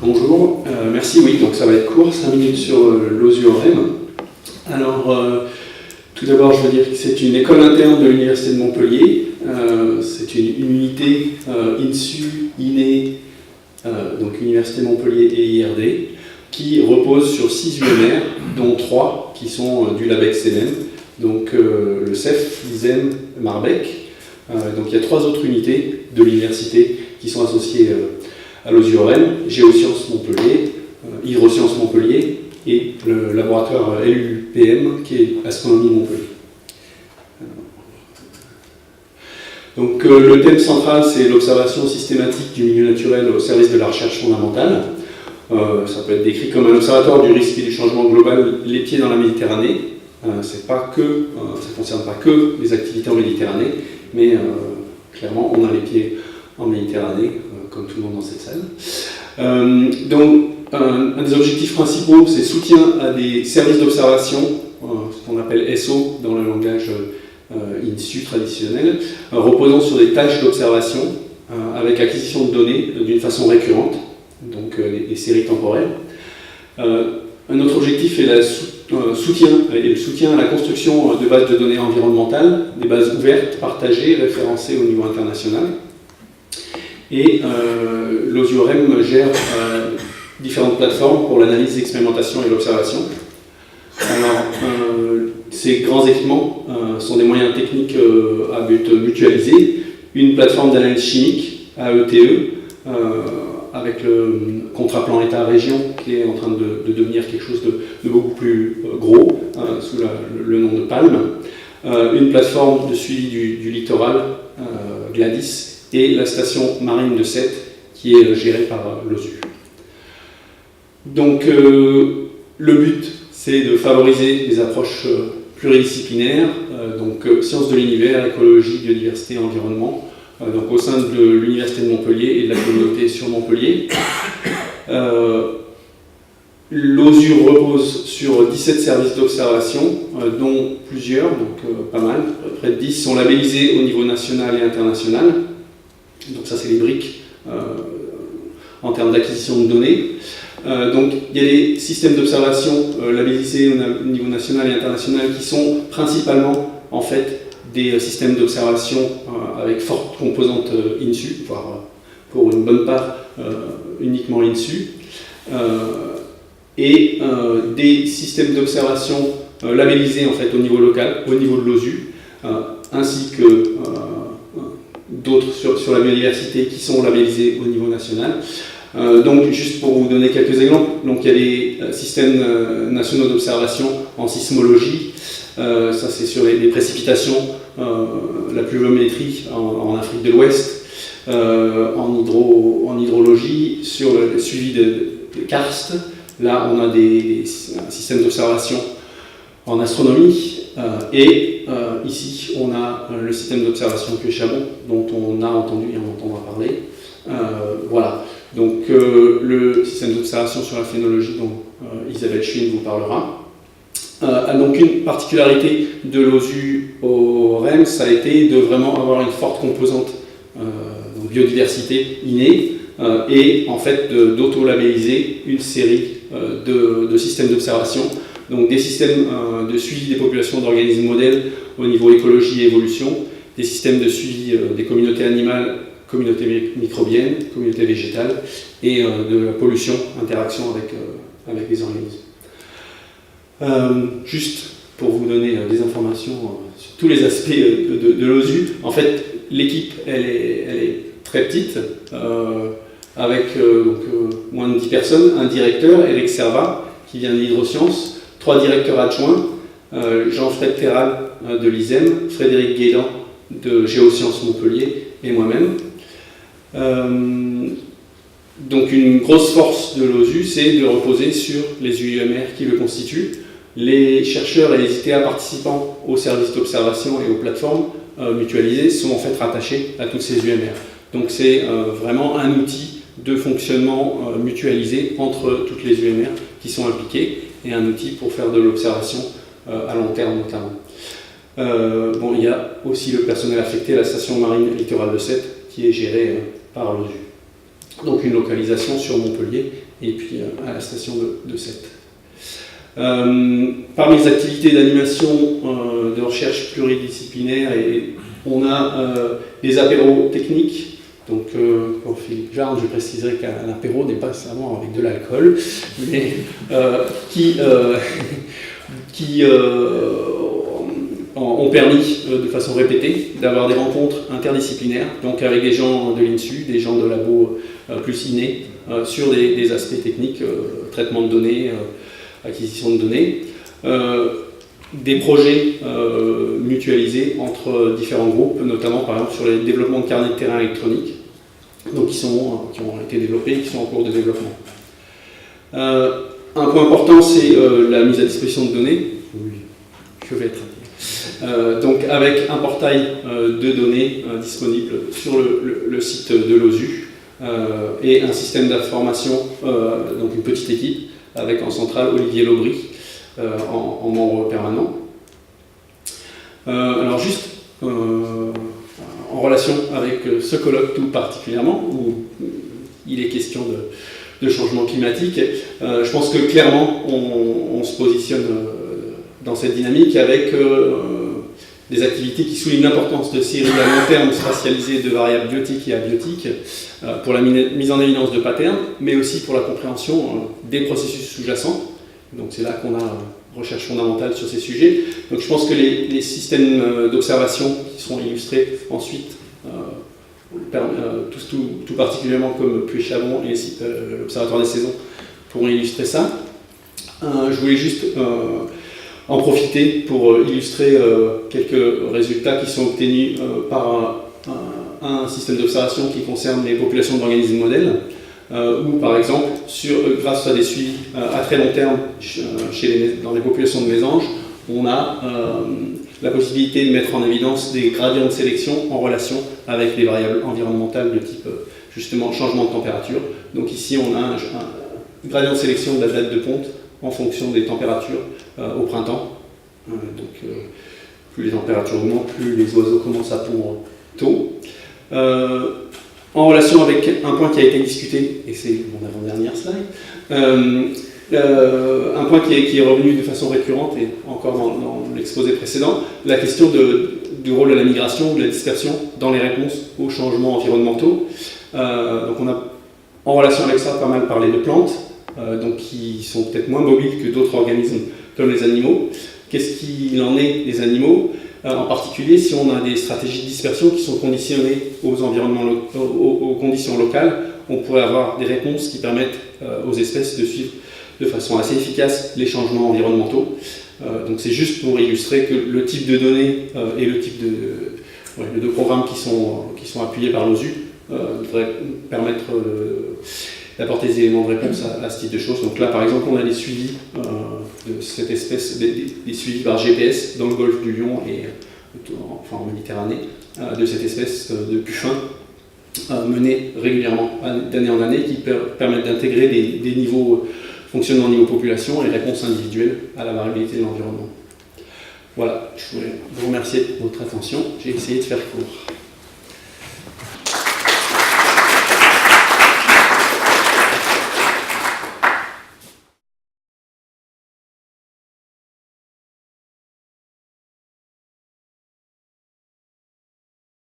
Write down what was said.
Bonjour, merci, oui, donc ça va être court, 5 minutes sur l'OSU-OREM. Alors, tout d'abord, je veux dire que c'est une école interne de l'Université de Montpellier. C'est une unité INSU, INE, donc Université de Montpellier et IRD, qui repose sur 6 UMR, dont 3 qui sont du LabEx-CNM, donc le CEF, l'ISEM, Marbec. Donc il y a 3 autres unités de l'université qui sont associées à l'OSU-OREM, Géosciences Montpellier, Hydrosciences Montpellier et le laboratoire LUPM qui est Astronomie Montpellier. Donc le thème central, c'est l'observation systématique du milieu naturel au service de la recherche fondamentale. Ça peut être décrit comme un observatoire du risque et du changement global, les pieds dans la Méditerranée. Ça ne concerne pas que les activités en Méditerranée, mais clairement on a les pieds en Méditerranée, comme tout le monde dans cette salle. Donc un des objectifs principaux, c'est soutien à des services d'observation, ce qu'on appelle SO dans le langage INSU traditionnel, reposant sur des tâches d'observation avec acquisition de données d'une façon récurrente, donc des séries temporelles. Un autre objectif est le soutien à la construction de bases de données environnementales, des bases ouvertes, partagées, référencées au niveau international. Et l'OSU-OREM gère différentes plateformes pour l'analyse, l'expérimentation et l'observation. Alors, ces grands équipements sont des moyens techniques à but mutualisé. Une plateforme d'analyse chimique, AETE, avec le contrat plan État-région qui est en train de devenir quelque chose de beaucoup plus gros, sous le nom de PALM. Une plateforme de suivi du littoral, GLADIS, et la station marine de Sète qui est gérée par l'OSU. Donc le but, c'est de favoriser des approches pluridisciplinaires, donc sciences de l'univers, écologie, biodiversité, environnement, donc au sein de l'Université de Montpellier et de la communauté sur Montpellier. L'OSU repose sur 17 services d'observation, dont plusieurs, donc pas mal, près de 10 sont labellisés au niveau national et international. Donc ça, c'est les briques en termes d'acquisition de données. Donc il y a des systèmes d'observation labellisés au niveau national et international qui sont principalement en fait des systèmes d'observation avec forte composante INSU, voire pour une bonne part uniquement INSU, et des systèmes d'observation labellisés en fait au niveau local, au niveau de l'OSU, ainsi que d'autres sur la biodiversité qui sont labellisés au niveau national. Donc, juste pour vous donner quelques exemples, donc, il y a des systèmes nationaux d'observation en sismologie, ça c'est sur les précipitations, la pluviométrie en Afrique de l'Ouest, en hydrologie, sur le suivi de karst. Là, on a des systèmes d'observation en astronomie, et ici, on a le système d'observation Puy-Chabon, dont on a entendu et on entendra parler. Voilà. Donc le système d'observation sur la phénologie dont Isabelle Schwinn vous parlera. A donc une particularité de l'OSU-OREM, ça a été de vraiment avoir une forte composante biodiversité innée et en fait d'auto-labelliser une série de systèmes d'observation, donc des systèmes de suivi des populations d'organismes modèles au niveau écologie et évolution, des systèmes de suivi des communautés animales, communauté microbienne, communauté végétale, et de la pollution, interaction avec les organismes. Juste pour vous donner des informations sur tous les aspects de l'OSU, en fait, l'équipe, elle est très petite, avec moins de 10 personnes, un directeur, Eric Servat, qui vient de l'Hydrosciences, 3 directeurs adjoints, Jean-Fred Terral de l'ISEM, Frédéric Guédan de Géosciences Montpellier, et moi-même. Donc une grosse force de l'OSU, c'est de reposer sur les UMR qui le constituent. Les chercheurs et les ITA participants aux services d'observation et aux plateformes mutualisées sont en fait rattachés à toutes ces UMR. Donc c'est vraiment un outil de fonctionnement mutualisé entre toutes les UMR qui sont impliquées et un outil pour faire de l'observation à long terme notamment. Bon, il y a aussi le personnel affecté à la station marine littorale de Sète, qui est géré par l'OSU. Donc une localisation sur Montpellier et puis à la station de Sète. Parmi les activités d'animation, de recherche pluridisciplinaire, on a les apéros techniques. Donc pour Philippe Jarne, je préciserai qu'un apéro n'est pas nécessairement avec de l'alcool, mais qui ont permis de façon répétée d'avoir des rencontres interdisciplinaires, donc avec des gens de l'INSU, des gens de labo plus innés, sur des aspects techniques, traitement de données, acquisition de données, des projets mutualisés entre différents groupes, notamment par exemple sur le développement de carnets de terrain électroniques, donc qui ont été développés et qui sont en cours de développement. Un point important, c'est la mise à disposition de données. Oui, je vais être. Donc avec un portail de données disponible sur le site de l'OSU et un système d'information, donc une petite équipe, avec en centrale Olivier Laubry en membre permanent. Alors juste en relation avec ce colloque tout particulièrement, où il est question de changement climatique, je pense que clairement on se positionne dans cette dynamique avec des activités qui soulignent l'importance de séries à long terme spatialisées de variables biotiques et abiotiques pour la mise en évidence de patterns, mais aussi pour la compréhension des processus sous-jacents. Donc c'est là qu'on a recherche fondamentale sur ces sujets. Donc je pense que les systèmes d'observation qui seront illustrés ensuite, tout particulièrement comme Puy-Chabon et l'Observatoire des saisons, pourront illustrer ça. Je voulais juste en profiter pour illustrer quelques résultats qui sont obtenus par un système d'observation qui concerne les populations d'organismes modèles, où par exemple, grâce à des suivis à très long terme dans les populations de mésanges, on a la possibilité de mettre en évidence des gradients de sélection en relation avec les variables environnementales de type justement changement de température. Donc ici on a un gradient de sélection de la date de ponte en fonction des températures au printemps. Plus les températures augmentent, plus les oiseaux commencent à pondre tôt. En relation avec un point qui a été discuté, et c'est mon avant-dernière slide, un point qui est revenu de façon récurrente et encore dans l'exposé précédent, la question du rôle de la migration, de la dispersion dans les réponses aux changements environnementaux. Donc on a en relation avec ça pas mal parlé de plantes, donc qui sont peut-être moins mobiles que d'autres organismes comme les animaux. Qu'est-ce qu'il en est des animaux ? En particulier si on a des stratégies de dispersion qui sont conditionnées aux conditions locales, on pourrait avoir des réponses qui permettent aux espèces de suivre de façon assez efficace les changements environnementaux. Donc c'est juste pour illustrer que le type de données et le type de programmes qui sont appuyés par l'OSU devraient permettre d'apporter des éléments de réponse à ce type de choses. Donc là par exemple on a des suivis de cette espèce, des suivis par GPS dans le golfe du Lion et en Méditerranée de cette espèce de puffin menés régulièrement d'année en année qui permettent d'intégrer des niveaux fonctionnement au niveau population et réponses individuelles à la variabilité de l'environnement. Voilà, je voulais vous remercier de votre attention. J'ai essayé de faire court.